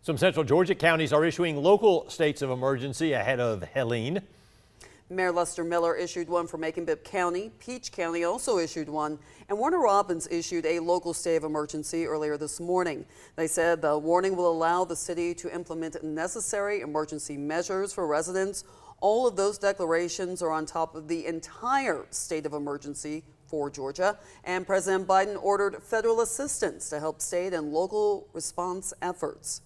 Some central Georgia counties are issuing local states of emergency ahead of Helene. Mayor Lester Miller issued one for Macon-Bibb County. Peach County also issued one, and Warner Robins issued a local state of emergency earlier this morning. They said the warning will allow the city to implement necessary emergency measures for residents. All of those declarations are on top of the entire state of emergency for Georgia, and President Biden ordered federal assistance to help state and local response efforts.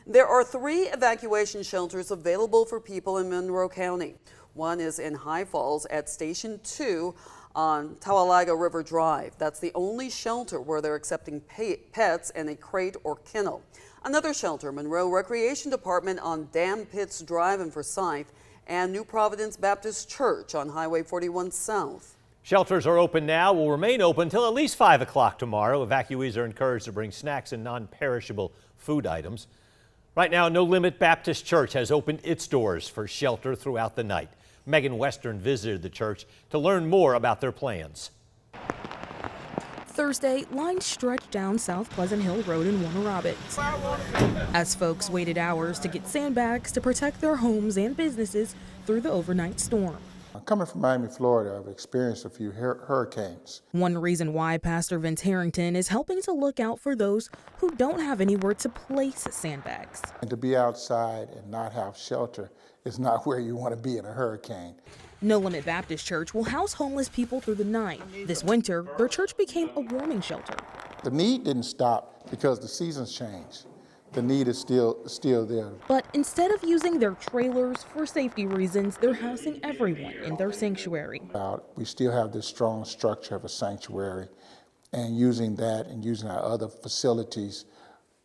There are 3 evacuation shelters available for people in Monroe County. One is in High Falls at Station 2 on Tawalaga River Drive. That's the only shelter where they're accepting pets in a crate or kennel. Another shelter, Monroe Recreation Department on Dam Pits Drive in Forsyth, and New Providence Baptist Church on Highway 41 South. Shelters are open now, will remain open until at least 5 o'clock tomorrow. Evacuees are encouraged to bring snacks and non-perishable food items. Right now, No Limit Baptist Church has opened its doors for shelter throughout the night. Megan Western visited the church to learn more about their plans. Thursday, lines stretched down South Pleasant Hill Road in Warner Robins as folks waited hours to get sandbags to protect their homes and businesses through the overnight storm. Coming from Miami, Florida, I've experienced a few hurricanes. One reason why Pastor Vince Harrington is helping to look out for those who don't have anywhere to place sandbags. And to be outside and not have shelter is not where you want to be in a hurricane. No Limit Baptist Church will house homeless people through the night. This winter, their church became a warming shelter. The need didn't stop because the seasons changed. The need is still there. But instead of using their trailers for safety reasons, they're housing everyone in their sanctuary. We still have this strong structure of a sanctuary, and using that and using our other facilities,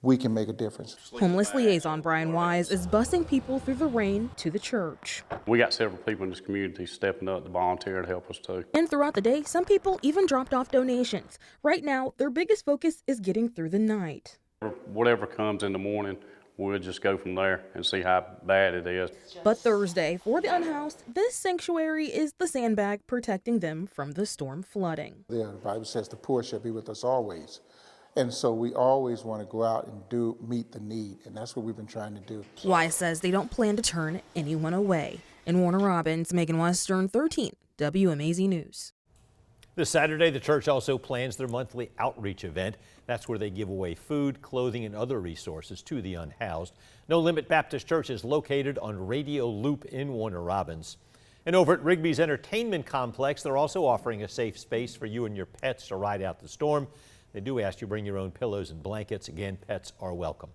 we can make a difference. Homeless liaison Brian Wise is busing people through the rain to the church. We got several people in this community stepping up to volunteer to help us too. And throughout the day, some people even dropped off donations. Right now, their biggest focus is getting through the night. Whatever comes in the morning, we'll just go from there and see how bad it is. But Thursday, for the unhoused, this sanctuary is the sandbag protecting them from the storm flooding. The Bible says the poor shall be with us always. And so we always want to go out and meet the need, and that's what we've been trying to do. Wise says they don't plan to turn anyone away. In Warner Robins, Megan Western, 13 WMAZ News. This Saturday, the church also plans their monthly outreach event. That's where they give away food, clothing, and other resources to the unhoused. No Limit Baptist Church is located on Radio Loop in Warner Robins. And over at Rigby's Entertainment Complex, they're also offering a safe space for you and your pets to ride out the storm. They do ask you bring your own pillows and blankets. Again, pets are welcome.